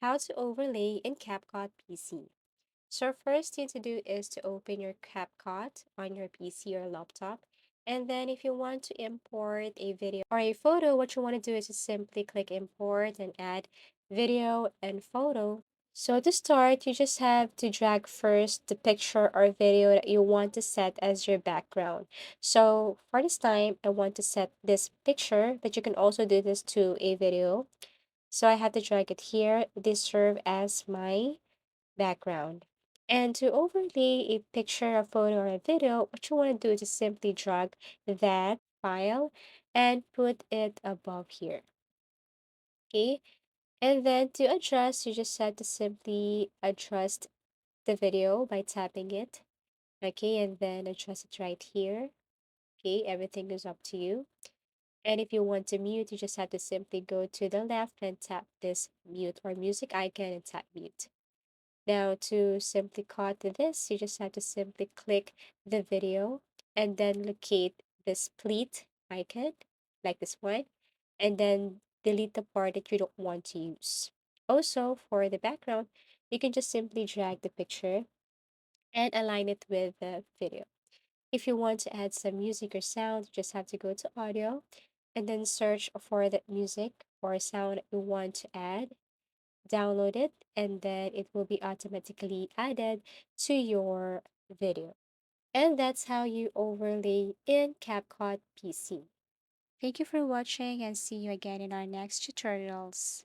How to overlay in Capcut PC. So first thing to do is to open your Capcut on your PC or laptop. And then if you want to import a video or a photo, what you want to do is to simply click import and add video and photo. So to start, you just have to drag first the picture or video that you want to set as your background. So for this time, I want to set this picture, but you can also do this to a video. So I have to drag it here. This serve as my background. And to overlay a picture, a photo, or a video, what you want to do is just simply drag that file and put it above here. Okay. And then to adjust, you just have to simply adjust the video by tapping it. Okay. And then adjust it right here. Okay. Everything is up to you. And if you want to mute, you just have to simply go to the left and tap this mute or music icon and tap mute. Now to simply cut this, you just have to simply click the video and then locate the split icon like this one and then delete the part that you don't want to use. Also, for the background, you can just simply drag the picture and align it with the video. If you want to add some music or sound, you just have to go to audio and then search for the music or sound that you want to add, download it, and then it will be automatically added to your video. And that's how you overlay in CapCut PC. Thank you for watching and see you again in our next tutorials.